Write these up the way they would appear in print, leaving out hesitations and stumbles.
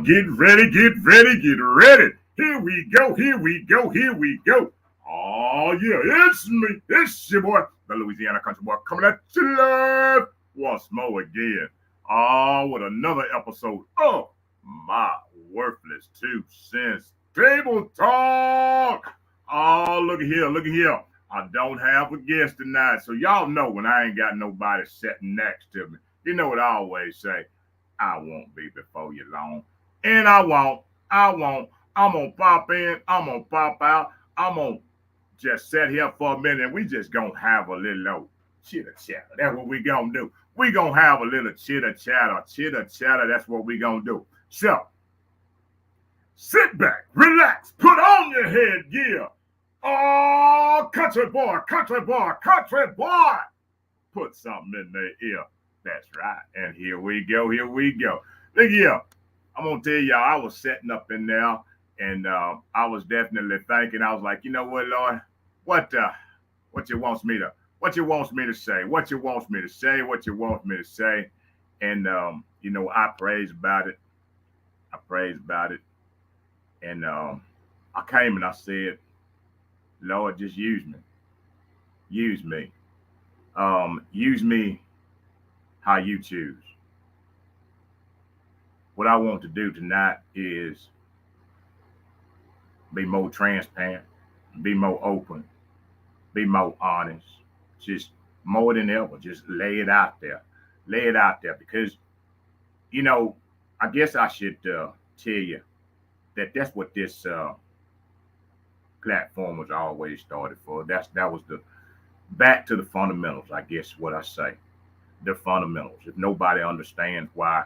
get ready, get ready, get ready. Here we go, here we go, here we go. Oh, yeah, it's me. It's your boy, the Louisiana Country Boy, coming at you live once more again. Oh, with another episode of my worthless 2 cents table talk. Oh, look at here. I don't have a guest tonight, so y'all know when I ain't got nobody sitting next to me. You know what I always say. I won't be before you long. And I won't. I won't. I'm gonna pop in. I'm gonna pop out. I'm gonna just sit here for a minute and we just gonna have a little old chitter chatter. That's what we gonna do. We gonna have a little chitter chatter. Chitter chatter, that's what we gonna do. So sit back, relax, put on your headgear. Oh, country boy, country boy, country boy. Put something in their ear. That's right. And here we go. Here we go. Look here. I'm gonna tell y'all, I was sitting up in there, and I was definitely thinking. I was like, you know what, Lord, what you wants me to, what you wants me to say, what you wants me to say, what you want me to say, and I praise about it. I praise about it, and I came and I said, Lord, just use me, use me how you choose. What I want to do tonight is be more transparent, be more open, be more honest, just more than ever. Just lay it out there. Lay it out there because, you know, I guess I should tell you that that's what this platform was always started for. That was the back to the fundamentals, I guess what I say. The fundamentals. If nobody understands why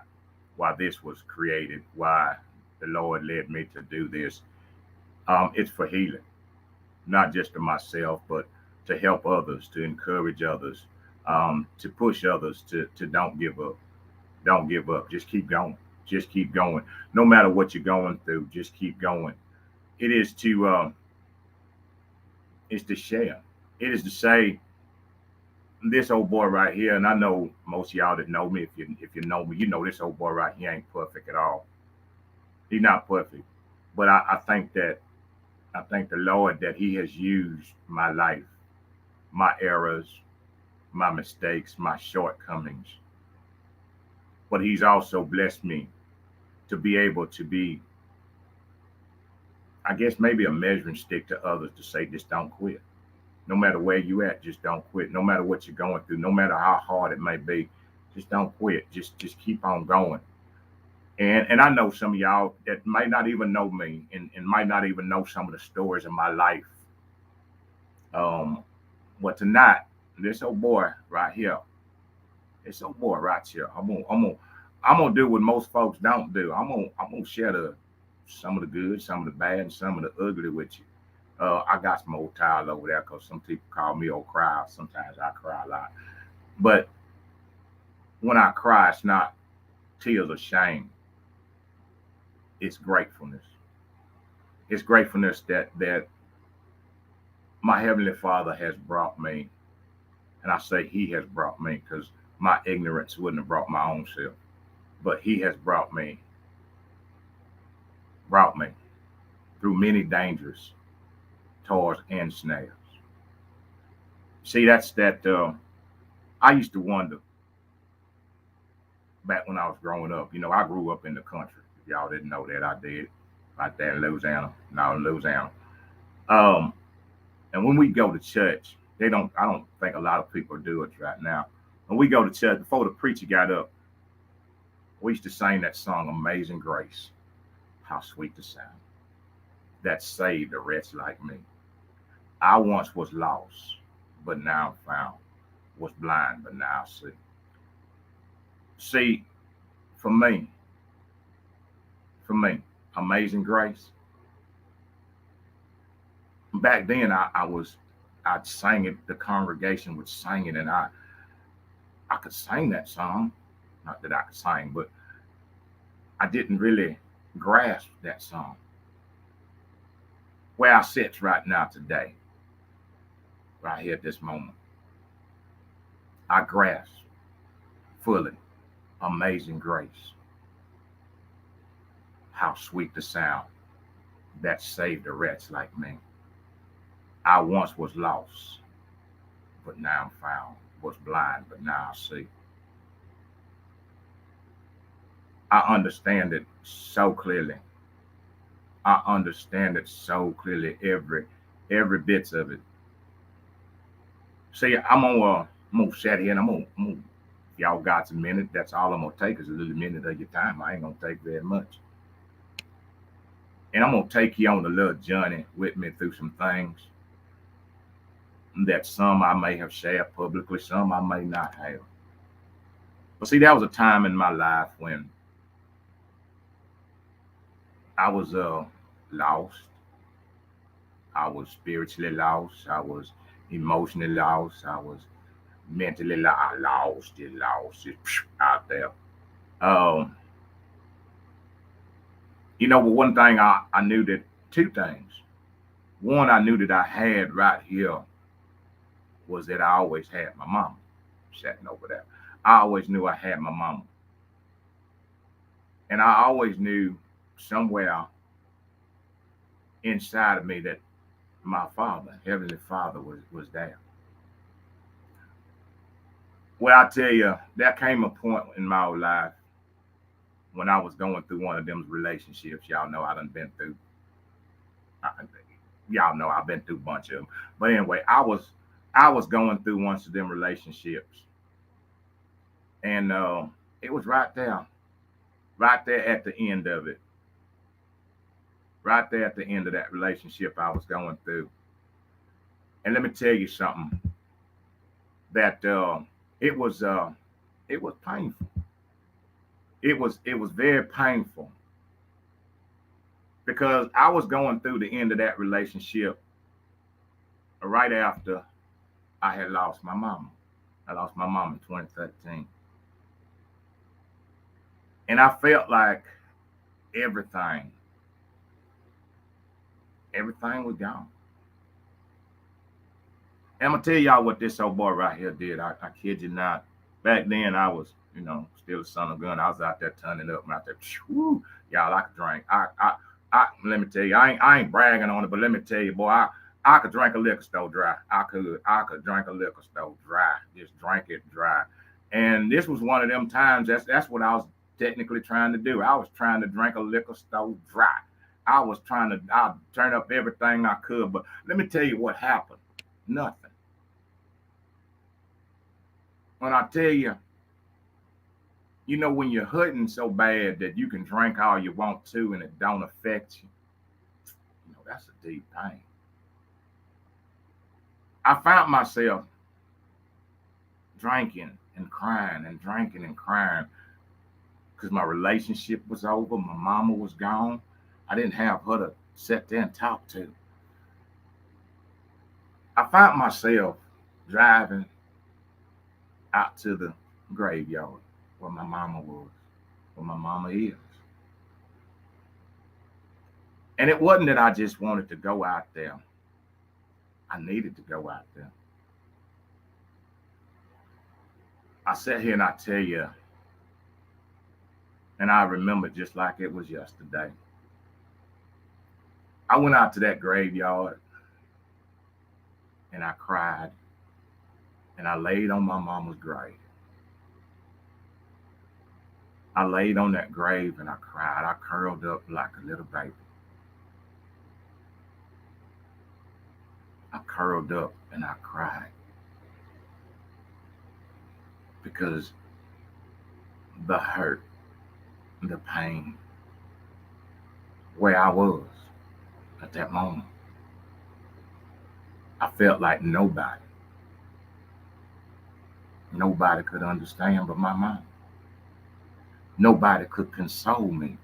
this was created, why the Lord led me to do this, it's for healing, not just to myself, but to help others, to encourage others, to push others to don't give up. Don't give up. Just keep going. Just keep going. No matter what you're going through, just keep going. It is to it's to share. It is to say this old boy right here, and I know most of y'all that know me, if you know me, you know this old boy right here ain't perfect at all. He's not perfect, but I think that I thank the Lord that He has used my life, my errors, my mistakes, my shortcomings, but He's also blessed me to be able to be, I guess, maybe a measuring stick to others to say, just don't quit. No matter where you at, just don't quit. No matter what you're going through, no matter how hard it may be, just don't quit. Just keep on going. And I know some of y'all that might not even know me and might not even know some of the stories in my life. Um, but tonight, this old boy right here, this old boy right here, I'm gonna do what most folks don't do. I'm gonna share some of the good, some of the bad, and some of the ugly with you. I got some old tile over there because some people call me old cry. Sometimes I cry a lot. But when I cry, it's not tears of shame. It's gratefulness. It's gratefulness that my Heavenly Father has brought me. And I say He has brought me because my ignorance wouldn't have brought my own self. But He has brought me through many dangers, toils, and snares. See, that's that. I used to wonder back when I was growing up. You know, I grew up in the country. If y'all didn't know that, I did. Right there in Louisiana, now in Louisiana. Um, and when we go to church, they don't. I don't think a lot of people do it right now. When we go to church, before the preacher got up, we used to sing that song, "Amazing Grace." How sweet the sound that saved a wretch like me. I once was lost, but now I'm found. Was blind, but now I see. See, for me, for me, Amazing Grace. Back then, I'd sing it. The congregation would sing it, and I could sing that song. Not that I could sing, but I didn't really grasp that song. Where I sit right now today, right here at this moment, I grasp fully Amazing Grace. How sweet the sound that saved a wretch like me. I once was lost, but now I'm found. Was blind, but now I see. I understand it so clearly. I understand it so clearly, every bit of it. See, I'm gonna sit here and if y'all got a minute, that's all I'm gonna take is a little minute of your time. I ain't gonna take very much. And I'm gonna take you on a little journey with me through some things that some I may have shared publicly, some I may not have. But see, that was a time in my life when I was lost. I was spiritually lost. I was emotionally lost. I was mentally lost it out there. Um, but one thing I knew that two things. One, I knew that I had right here was that I always had my mama sitting over there. I always knew I had my mama. And I always knew somewhere inside of me that my father, Heavenly Father, was there. Well, I tell you, there came a point in my life when I was going through one of them relationships. Y'all know I done been through. I, y'all know I've been through a bunch of them. But anyway, I was going through one of them relationships, and it was right there at the end of it, right there at the end of that relationship I was going through. And let me tell you something that it was uh, it was painful. It was very painful because I was going through the end of that relationship right after I had lost my mama. I lost my mom in 2013. And I felt like everything, everything was gone. And I'm gonna tell y'all what this old boy right here did. I kid you not. Back then I was, still a son of a gun. I was out there turning up and out there, whoo, y'all, I could drink. Let me tell you, I ain't bragging on it, but let me tell you, boy, I could drink a liquor store dry. I could drink a liquor store dry. Just drink it dry. And this was one of them times. That's what I was technically trying to do. I was trying to drink a liquor store dry. I turn up everything I could. But let me tell you what happened. Nothing. When I tell you, when you're hurting so bad that you can drink all you want to and it don't affect you, that's a deep pain. I found myself drinking and crying and drinking and crying because my relationship was over. My mama was gone. I didn't have her to sit there and talk to. I found myself driving out to the graveyard where my mama was, where my mama is. And it wasn't that I just wanted to go out there. I needed to go out there. I sat here and I tell you, and I remember just like it was yesterday. I went out to that graveyard and I cried and I laid on my mama's grave. I laid on that grave and I cried. I curled up like a little baby. I curled up and I cried because the hurt, the pain, where I was at that moment, I felt like nobody could understand but my mom. Nobody could console me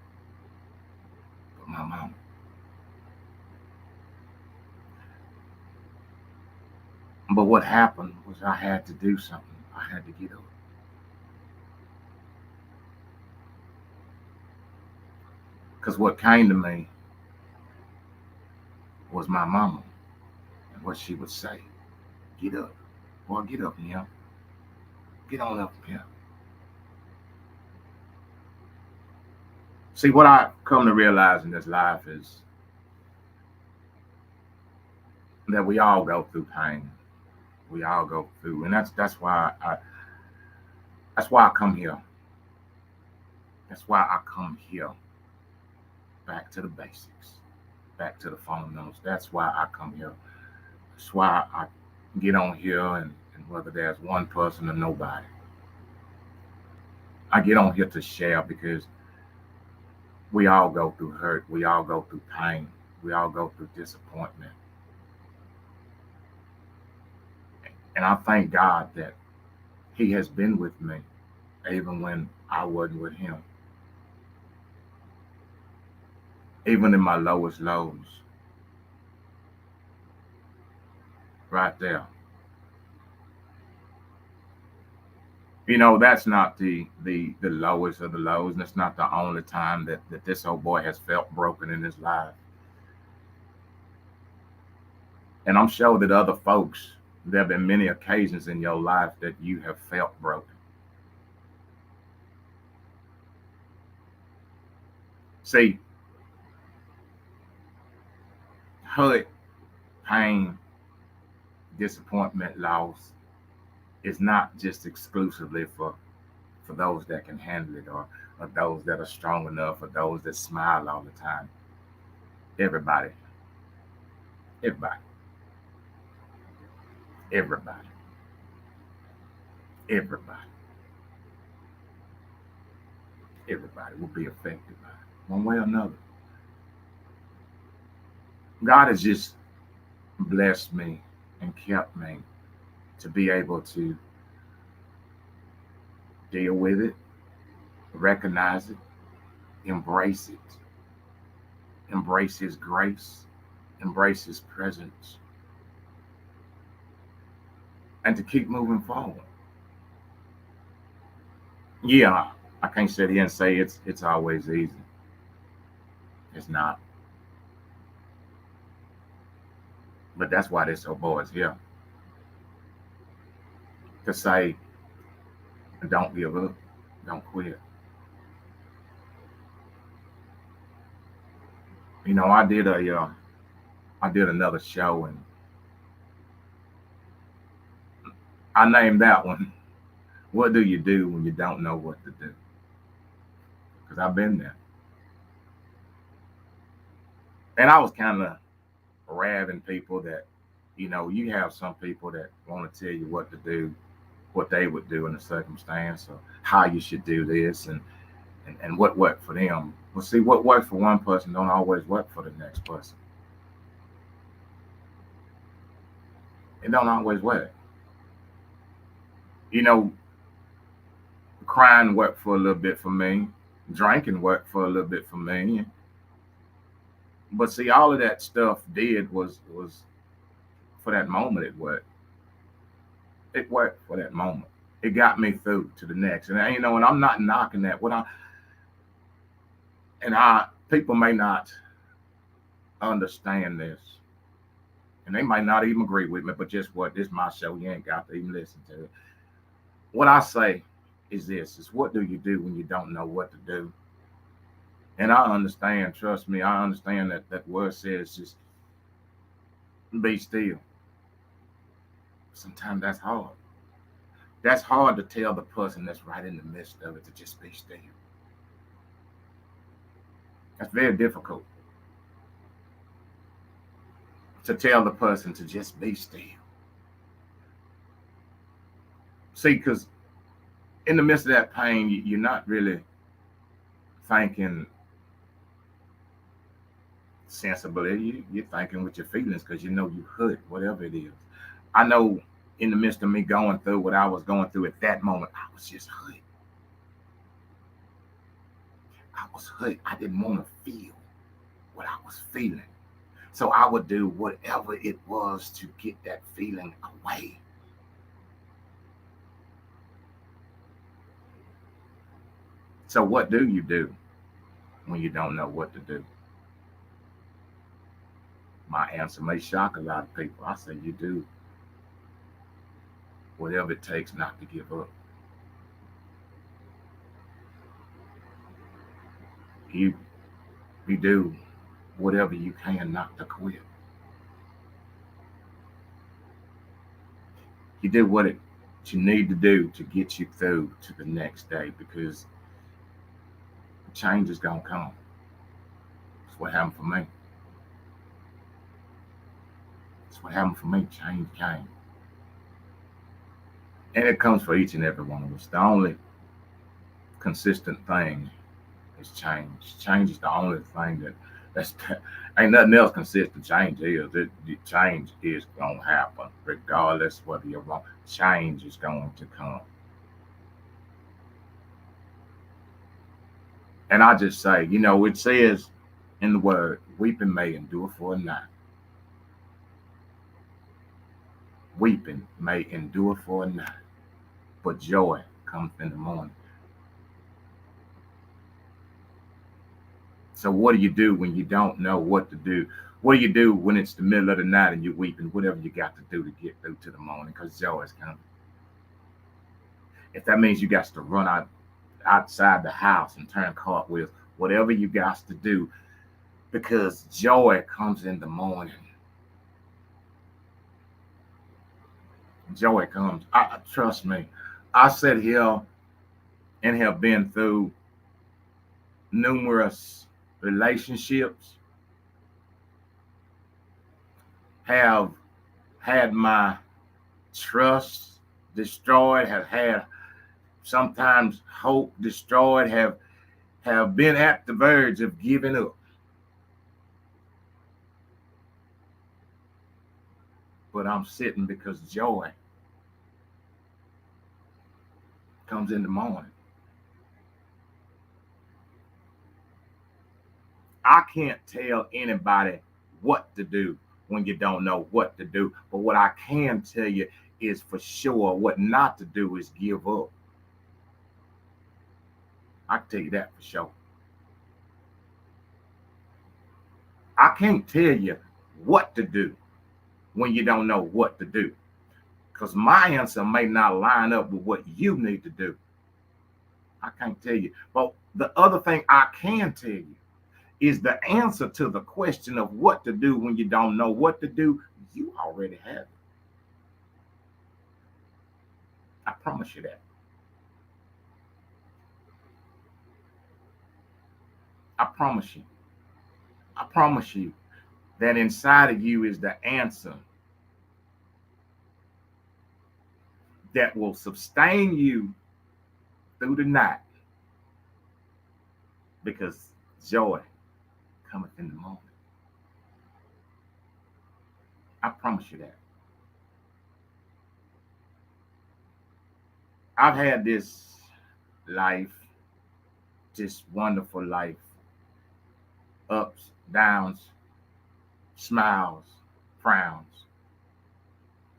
but my mom. But what happened was I had to do something. I had to get up. Because what came to me was my mama and what she would say. Get up. Boy, get up here. Get on up here. See, what I come to realize in this life is that we all go through pain. We all go through, and that's why I come here. That's why I come here back to the basics, back to the fundamentals. That's why I come here. That's why I get on here, and whether there's one person or nobody, I get on here to share because we all go through hurt. We all go through pain. We all go through disappointment. And I thank God that He has been with me even when I wasn't with Him. Even in my lowest lows, right there. That's not the lowest of the lows, and it's not the only time that this old boy has felt broken in his life. And I'm sure that other folks, there have been many occasions in your life that you have felt broken. See, hurt, pain, disappointment, loss is not just exclusively for those that can handle it, or those that are strong enough, or those that smile all the time. Everybody, everybody, everybody, everybody, everybody will be affected by it, one way or another. God has just blessed me and kept me to be able to deal with it, recognize it, embrace it, embrace His grace, embrace His presence, and to keep moving forward. Yeah, I can't sit here and say it's always easy. It's not. But that's why this old boy is here. To say, don't give up, don't quit. I did another show, and I named that one, "What do you do when you don't know what to do?" Because I've been there. And I was kind of razzing people that, you have some people that want to tell you what to do, what they would do in a circumstance, or how you should do this, and what worked for them. Well, see, what worked for one person don't always work for the next person. It don't always work. You know, crying worked for a little bit for me. Drinking worked for a little bit for me. But see, all of that stuff did was for that moment. It worked. It worked for that moment. It got me through to the next. And I'm not knocking that. I people may not understand this, and they might not even agree with me. But just what? This is my show. You ain't got to even listen to it. What I say is this: is what do you do when you don't know what to do? And I understand. Trust me, I understand that word says just be still. Sometimes that's hard. That's hard to tell the person that's right in the midst of it to just be still. That's very difficult to tell the person to just be still. See, because in the midst of that pain, you're not really thinking sensibly. You're thinking with your feelings because you know you hurt, whatever it is. I know in the midst of me going through what I was going through at that moment, I was just hurt. I was hurt. I didn't want to feel what I was feeling. So I would do whatever it was to get that feeling away. So what do you do when you don't know what to do? My answer may shock a lot of people. I say you do whatever it takes not to give up. You you do whatever you can not to quit. You do what you need to do to get you through to the next day because change is gonna come. That's what happened for me. That's what happened for me. Change came. And it comes for each and every one of us. The only consistent thing is change. Change is the only thing that's ain't nothing else consistent. Change is change is gonna happen regardless whether you're wrong. Change is going to come. And I just say, it says in the word, weeping may endure for a night. Weeping may endure for a night, but joy comes in the morning. So what do you do when you don't know what to do? What do you do when it's the middle of the night and you're weeping? Whatever you got to do to get through to the morning, because joy is coming. If that means you got to run outside the house and turn cartwheels, whatever you got to do, because joy comes in the morning. Joy comes. Trust me. I sit here and have been through numerous relationships, have had my trust destroyed, have had sometimes hope destroyed, have been at the verge of giving up. But I'm sitting because joy comes in the morning. I can't tell anybody what to do when you don't know what to do. But what I can tell you is for sure what not to do is give up. I can tell you that for sure. I can't tell you what to do when you don't know what to do, because my answer may not line up with what you need to do. I can't tell you. But the other thing I can tell you is the answer to the question of what to do when you don't know what to do. You already have it. I promise you that. I promise you. I promise you that inside of you is the answer that will sustain you through the night, because joy cometh in the morning. I promise you that. I've had this life, this wonderful life, ups, downs, smiles, frowns,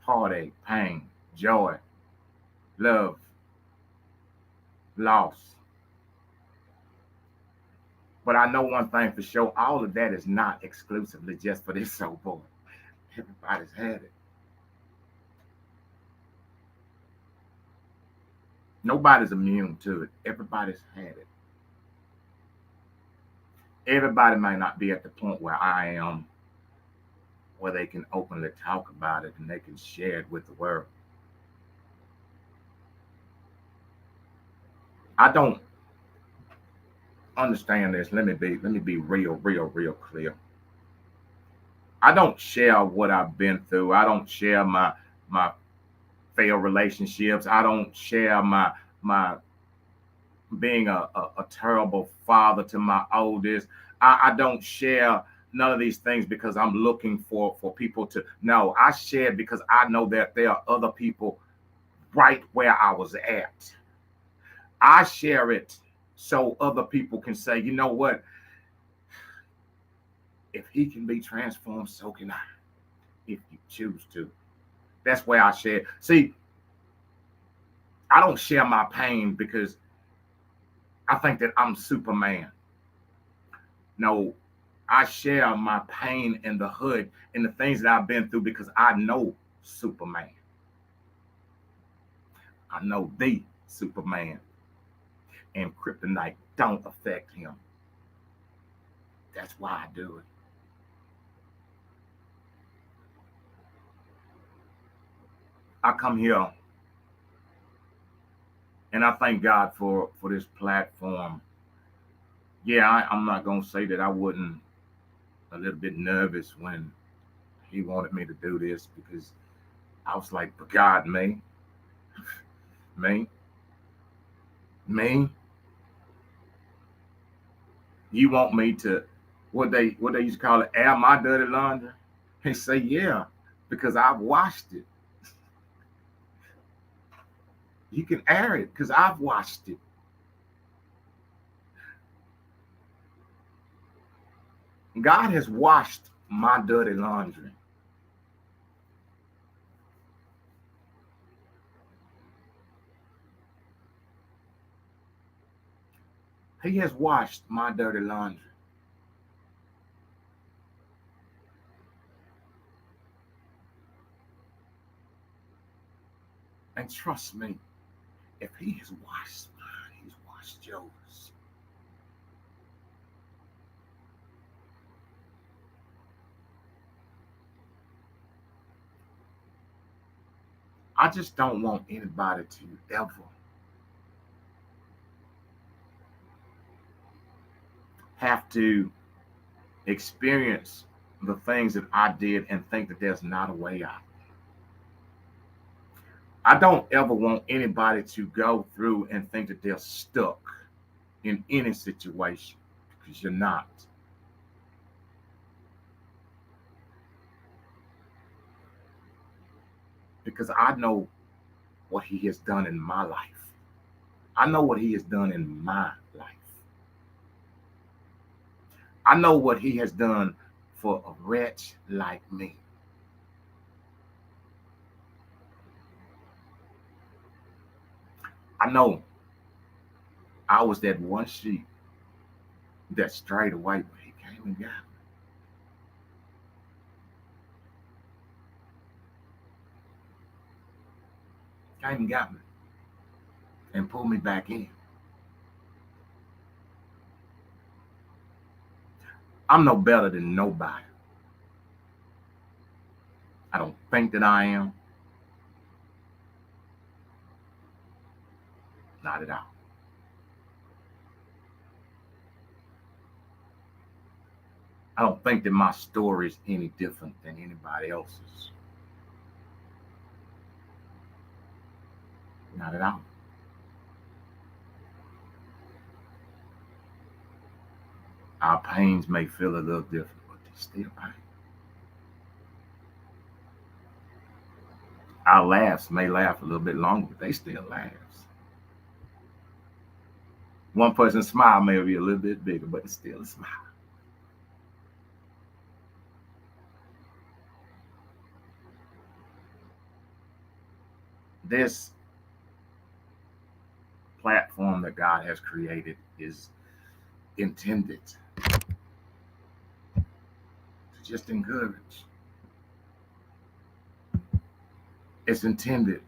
heartache, pain, joy, love, loss. But I know one thing for sure, all of that is not exclusively just for this soul boy. Everybody's had it. Nobody's immune to it. Everybody's had it. Everybody might not be at the point where I am, where they can openly talk about it and they can share it with the world. I don't understand this. Let me be real clear. I don't share what I've been through. I don't share my failed relationships. I don't share my being a terrible father to my oldest. I don't share none of these things because I'm looking for people to know. I share it because I know that there are other people right where I was at. I share it so other people can say, you know what? If he can be transformed, so can I, if you choose to. That's where I share. See, I don't share my pain because I think that I'm Superman. No, I share my pain in the hood and the things that I've been through because I know Superman. I know the Superman. And kryptonite don't affect him. That's why I do it. I come here and I thank God for this platform. Yeah, I'm not gonna say that I wasn't a little bit nervous when he wanted me to do this because I was like, but God, me, me, you want me to what they used to call it, air my dirty laundry? He say, yeah, because I've washed it. You can air it because I've washed it. God has washed my dirty laundry. He has washed my dirty laundry. And trust me, if he has washed mine, he's washed yours. I just don't want anybody to ever have to experience the things that I did and think that there's not a way out. I don't ever want anybody to go through and think that they're stuck in any situation because you're not. Because I know what he has done in my life. I know what he has done in my life. I know what he has done for a wretch like me. I know I was that one sheep that strayed away, but he came and got me. Came and got me and pulled me back in. I'm no better than nobody. I don't think that I am. Not at all. I don't think that my story is any different than anybody else's. Not at all. Our pains may feel a little different, but they're still pain. Our laughs may laugh a little bit longer, but they still laughs. One person's smile may be a little bit bigger, but it's still a smile. This platform that God has created is intended to just encourage. It's intended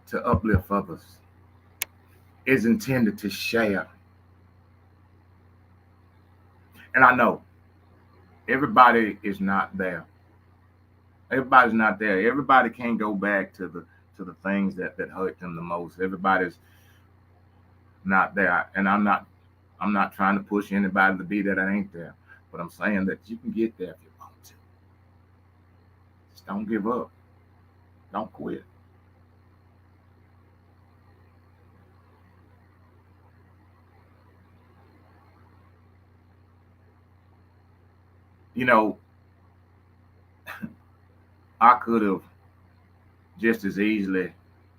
to uplift others. It's intended to share. And I know everybody is not there. Everybody's not there. Everybody can't go back to the things that hurt them the most. Everybody's not there. And I'm not trying to push anybody to be that I ain't there. But I'm saying that you can get there if you want to. Just don't give up. Don't quit. You know, I could have just as easily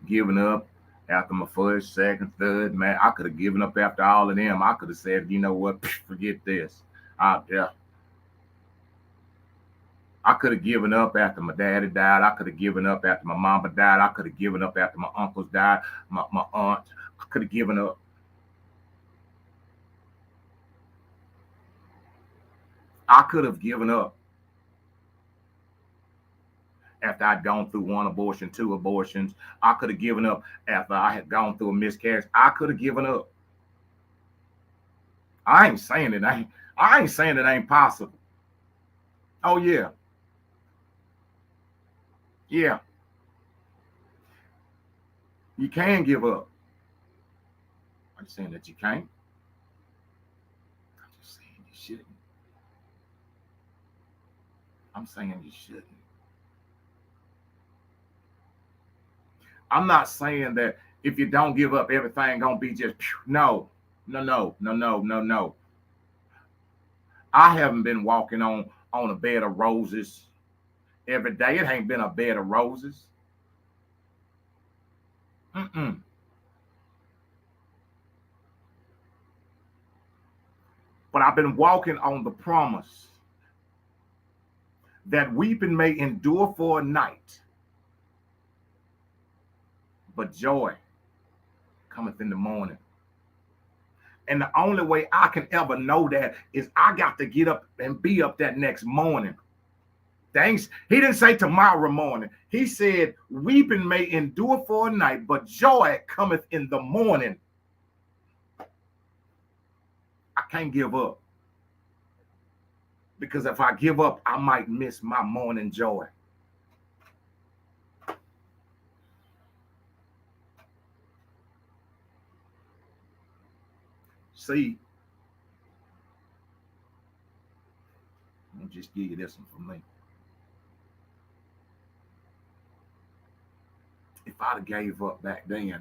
given up after my first, second, third, man. I could have given up after all of them. I could have said, you know what, forget this. Yeah. I could have given up after my daddy died. I could have given up after my mama died. I could have given up after my uncles died, my aunt. I could have given up. I could have given up after I'd gone through one abortion, two abortions. I could have given up after I had gone through a miscarriage. I could have given up. I ain't saying it ain't possible. Oh yeah. Yeah. You can give up. I'm saying that you can't. I'm just saying you shouldn't. I'm saying you shouldn't. I'm not saying that if you don't give up, everything gonna be just no, no, no, no, no, no, no. I haven't been walking on a bed of roses every day. It ain't been a bed of roses. Mm-mm. But I've been walking on the promise that weeping may endure for a night, but joy cometh in the morning. And the only way I can ever know that is I got to get up and be up that next morning. Thanks. He didn't say tomorrow morning. He said, weeping may endure for a night, but joy cometh in the morning. I can't give up. Because if I give up, I might miss my morning joy. See, I'll just give you this one from me. If I'd have gave up back then,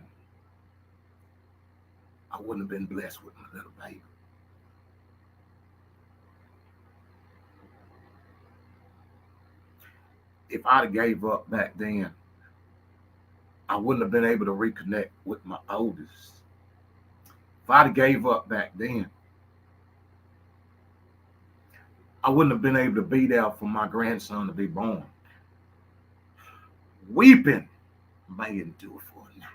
I wouldn't have been blessed with my little baby. If I'd have gave up back then, I wouldn't have been able to reconnect with my oldest. If I'd have gave up back then, I wouldn't have been able to be there for my grandson to be born. Weeping may endure for a night.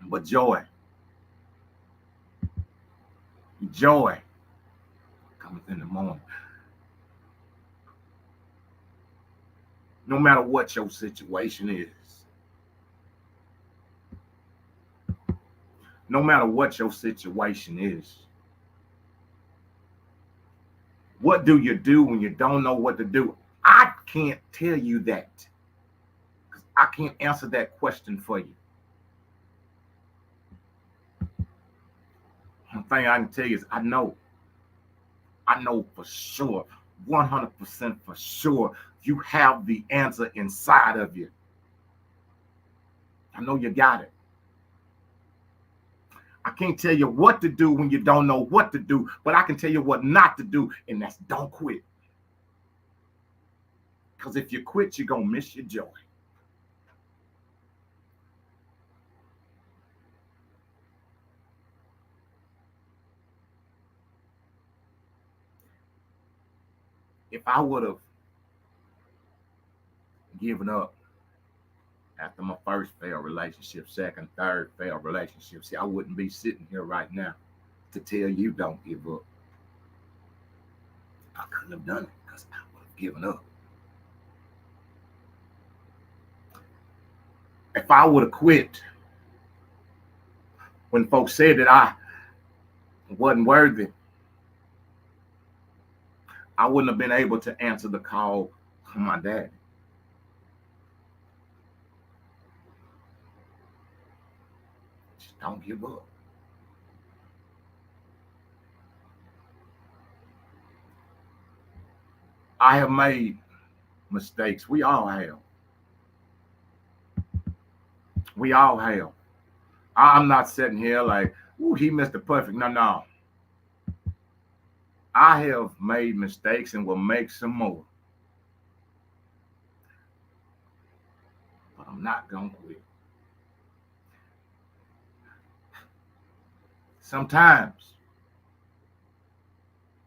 But joy cometh in the morning. No matter what your situation is, no matter what your situation is, what do you do when you don't know what to do? I can't tell you that. I can't answer that question for you. One thing I can tell you is I know for sure, 100% for sure, you have the answer inside of you. I know you got it. I can't tell you what to do when you don't know what to do, but I can tell you what not to do, and that's don't quit. Because if you quit, you're going to miss your joy. If I would have given up after my first failed relationship, second, third failed relationship, see, I wouldn't be sitting here right now to tell you don't give up. I couldn't have done it because I would have given up. If I would have quit when folks said that I wasn't worthy, I wouldn't have been able to answer the call from my dad. Just don't give up. I have made mistakes. We all have. We all have. I'm not sitting here like, ooh, he missed the perfect. No, no. I have made mistakes and will make some more. But I'm not going to quit. Sometimes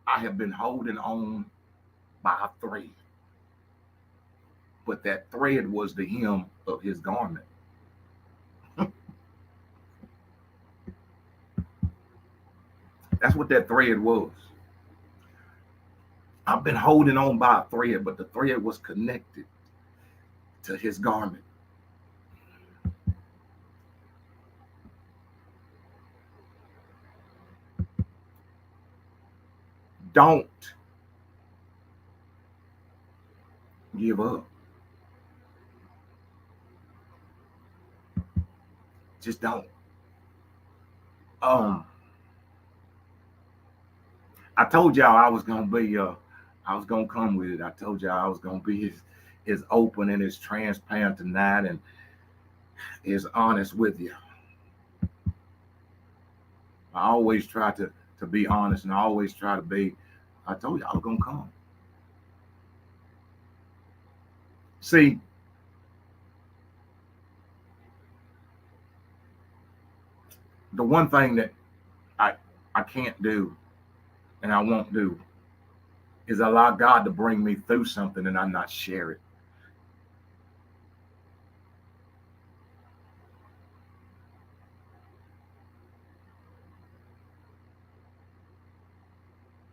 I have been holding on by a thread, but that thread was the hem of his garment. That's what that thread was. I've been holding on by a thread, but the thread was connected to his garment. Don't give up. Just don't. Um, I told y'all I was gonna be I was gonna come with it. I told y'all I was gonna be as open and as transparent tonight and as honest with you. I always try to be honest and I always try to be. I told you I was gonna come. See, the one thing that I I can't do and I won't do is allow God to bring me through something and I not share it.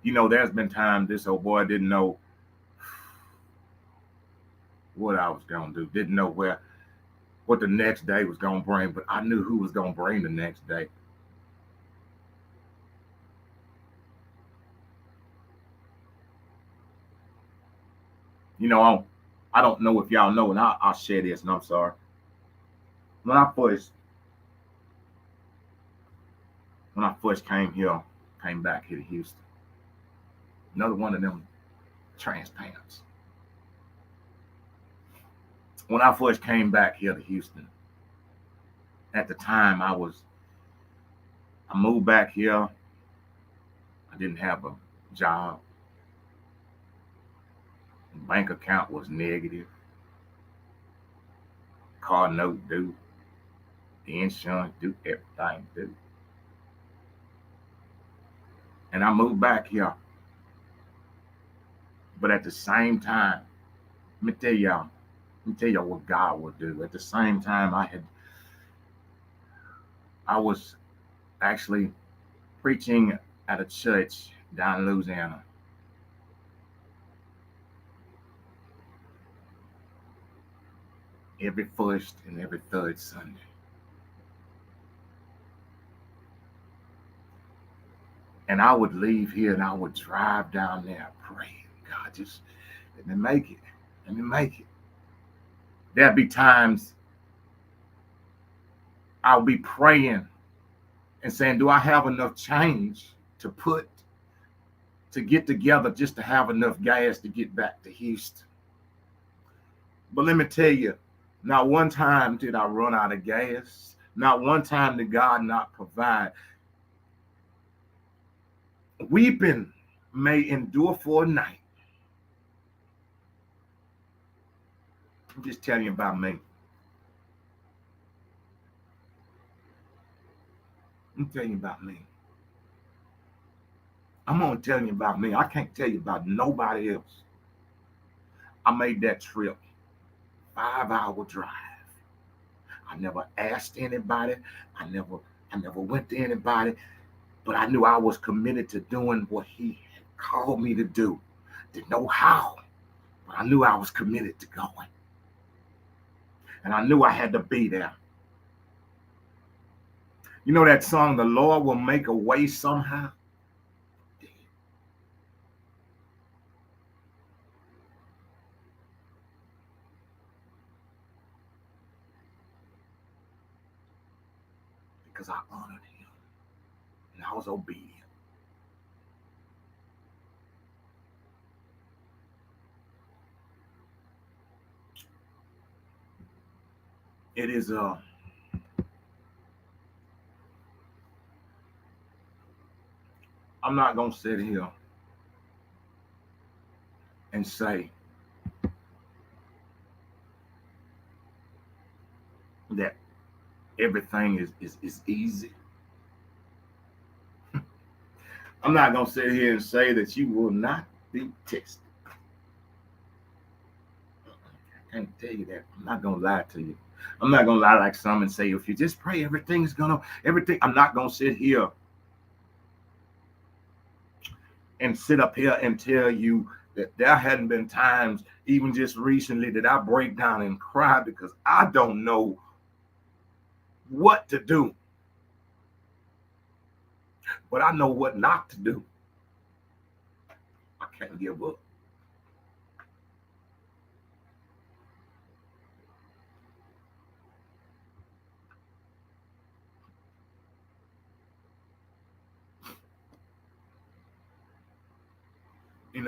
You know, there's been times this old boy didn't know what I was gonna do, didn't know what the next day was gonna bring, but I knew who was gonna bring the next day. You know, I don't know if y'all know, and I'll share this, and I'm sorry. When I first when I first came back here to Houston, another one of them transplants. When I first came back here to Houston, at the time I moved back here. I didn't have a job. Bank account was negative. Car note due. The insurance due. Everything due. And I moved back here. But at the same time, let me tell y'all what God would do. At the same time, I was actually preaching at a church down in Louisiana. Every first and every third Sunday. And I would leave here and I would drive down there praying, God, just let me make it. Let me make it. There'd be times I'll be praying and saying, do I have enough change to get together just to have enough gas to get back to Houston? But let me tell you, not one time did I run out of gas. Not one time did God not provide. Weeping may endure for a night. I'm just telling you about me. I'm telling you about me. I'm gonna tell you about me. I can't tell you about nobody else. I made that trip, 5-hour drive. I never asked anybody. I never I never went to anybody, but I knew I was committed to doing what he had called me to do. Didn't know how, but I knew I was committed to going. And I knew I had to be there. You know that song, The Lord Will Make a Way Somehow? Because I honored him and I was obedient. It is I'm not gonna sit here and say that everything is easy. I'm not gonna sit here and say that you will not be tested. I can't tell you that. I'm not gonna lie to you. I'm not gonna lie like some and say if you just pray, everything's gonna everything. I'm not gonna sit here and sit up here and tell you that there hadn't been times, even just recently, that I break down and cry because I don't know what to do, but I know what not to do. Can't give up.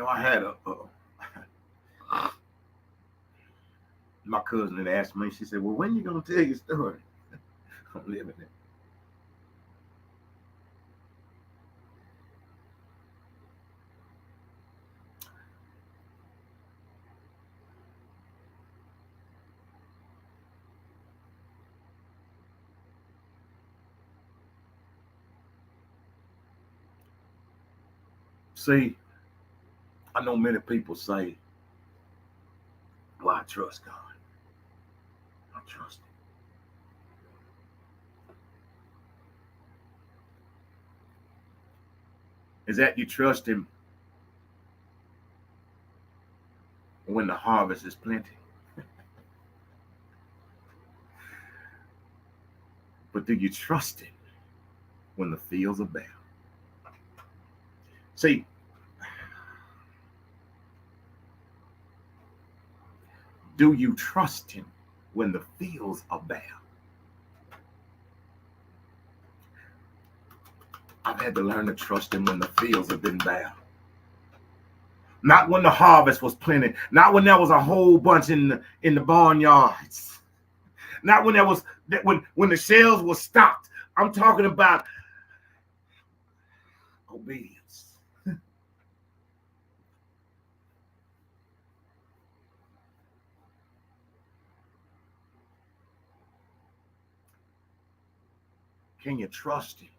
I had my cousin had asked me. She said, "Well, when you gonna tell your story?" I'm living it. See, I know many people say, "Well, I trust God. I trust Him." Is that you trust Him when the harvest is plenty? But do you trust Him when the fields are bare? See, do you trust Him when the fields are bare? I've had to learn to trust Him when the fields have been bare. Not when the harvest was plenty. Not when there was a whole bunch in the barnyards. Not when there was when the shelves were stocked. I'm talking about obedience. Can you trust Him?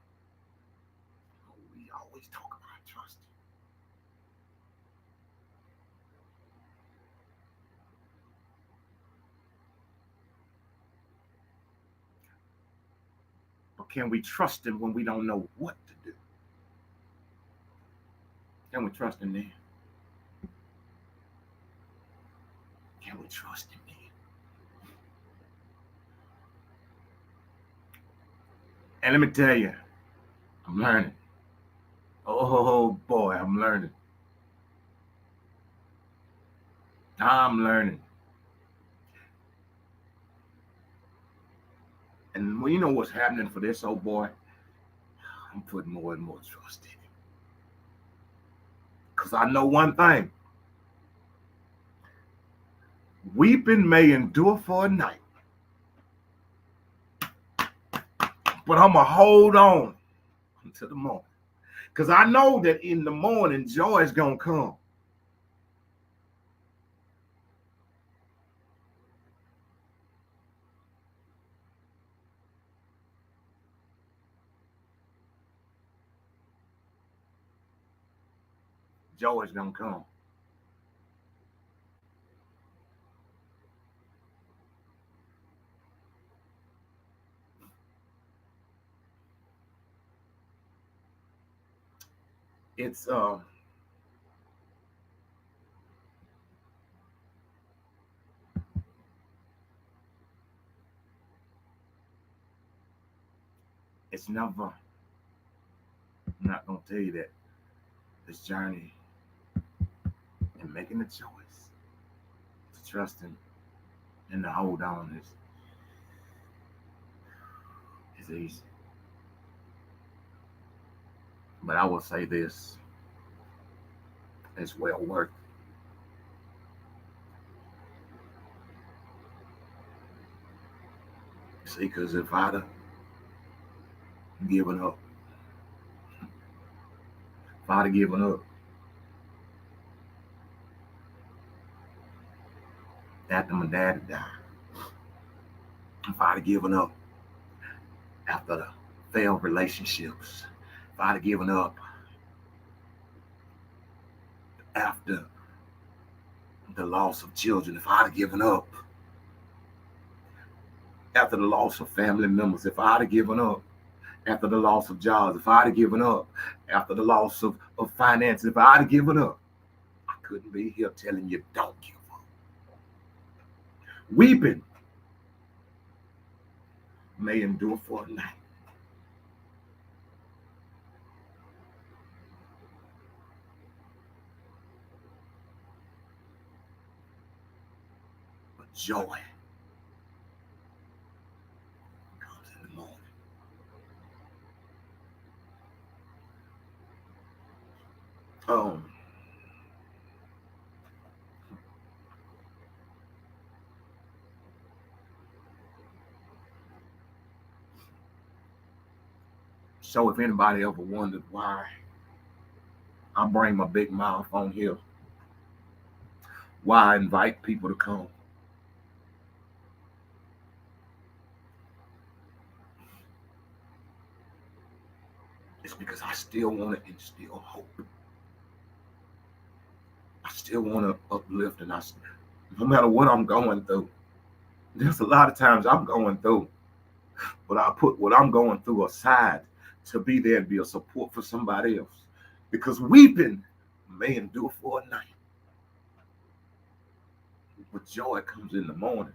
We always talk about trusting. But can we trust Him when we don't know what to do? Can we trust Him then? Can we trust Him then? And let me tell you, I'm learning. Oh boy, I'm learning. I'm learning. And well, you know what's happening for this old boy? I'm putting more and more trust in Him. Because I know one thing. Weeping may endure for a night. But I'm going to hold on until the morning. Because I know that in the morning, joy is going to come. Joy is going to come. It's never, I'm not going to tell you that this journey and making the choice to trust Him and to hold on is easy. But I will say this, it's well worth it. See, because if I'd have given up, if I'd have given up after my dad had died, if I'd have given up after the failed relationships, if I'd have given up after the loss of children, if I'd have given up after the loss of family members, if I'd have given up after the loss of jobs, if I'd have given up after the loss of finances, if I'd have given up, I couldn't be here telling you don't give up. Weeping may endure for a night. joy comes in the morning. Um, so if anybody ever wondered why I bring my big mouth on here, why I invite people to come, it's because I still want to instill hope. I still want to uplift, and no matter what I'm going through, there's a lot of times I'm going through, but I put what I'm going through aside to be there and be a support for somebody else. Because weeping may endure for a night, but joy comes in the morning.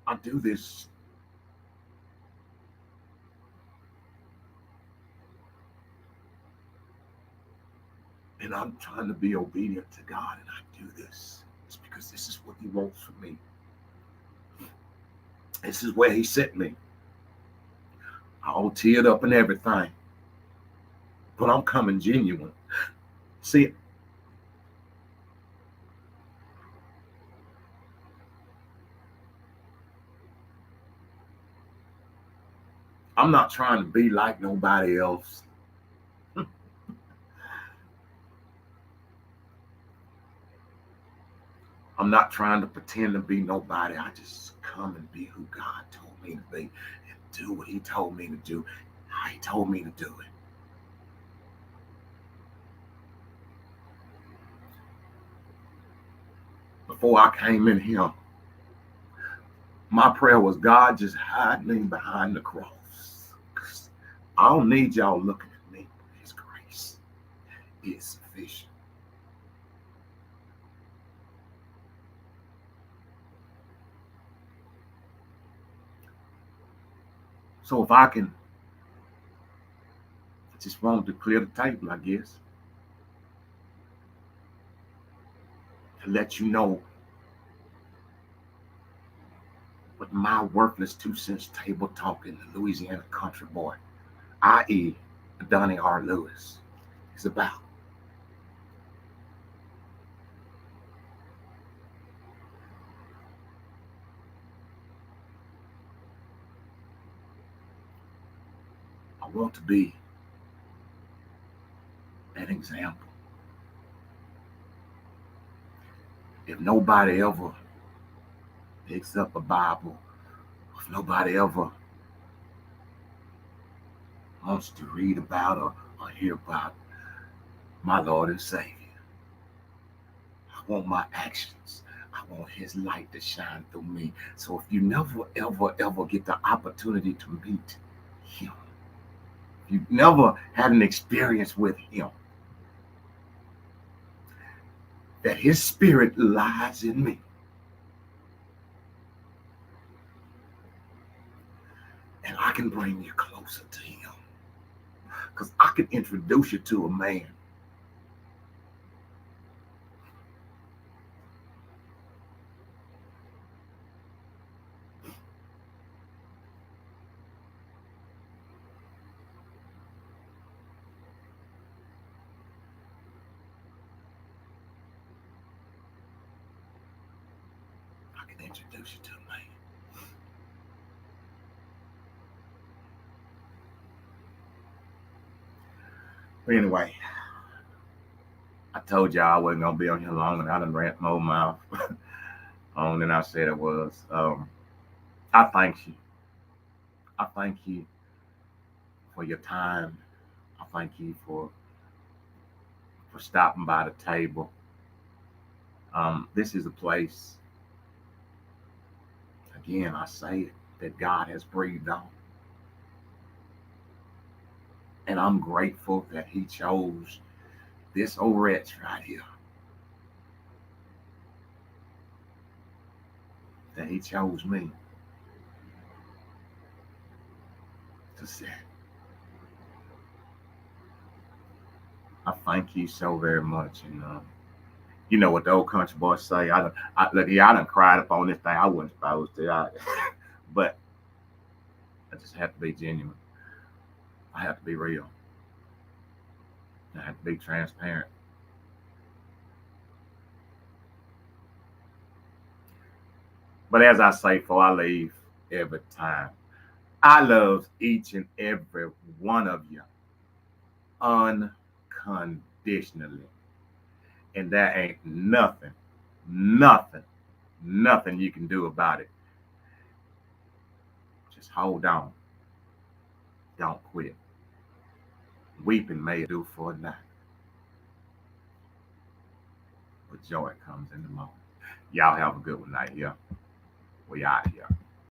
I do this and I'm trying to be obedient to God, and I do this. It's because this is what He wants from me. This is where He sent me. All teared up and everything, but I'm coming genuine. See, I'm not trying to be like nobody else. I'm not trying to pretend to be nobody. I just come and be who God told me to be and do what He told me to do, how He told me to do it. Before I came in here, my prayer was, God, just hide me behind the cross. I don't need y'all looking at me. His grace is sufficient. So if I can just want to clear the table, I guess, to let you know what my worthless 2 cents table talking, the Louisiana country boy, i.e. Donnie R. Lewis, is about. I want to be an example. If nobody ever picks up a Bible, if nobody ever wants to read about or hear about my Lord and Savior, I want my actions. I want His light to shine through me. So if you never, ever, ever get the opportunity to meet Him, you never had an experience with Him, that His Spirit lies in me, and I can bring you closer to Him. Because I can introduce you to a man I can introduce you to a man. But anyway, I told y'all I wasn't gonna be on here long, and I done ran my mouth on than I said it was. I thank you. I thank you for your time. I thank you for stopping by the table. This is a place, again, I say it, that God has breathed on. And I'm grateful that He chose this old wretch right here. That He chose me. to say, I thank you so very much. And you know what the old country boys say. Look, yeah, I done cried up on this thing. I wasn't supposed to, but I just have to be genuine. I have to be real. I have to be transparent. But as I say before I leave every time, I love each and every one of you unconditionally. And there ain't nothing, nothing you can do about it. Just hold on. Don't quit. Weeping may do for a night, but joy comes in the morning. Y'all have a good one night here. We out here.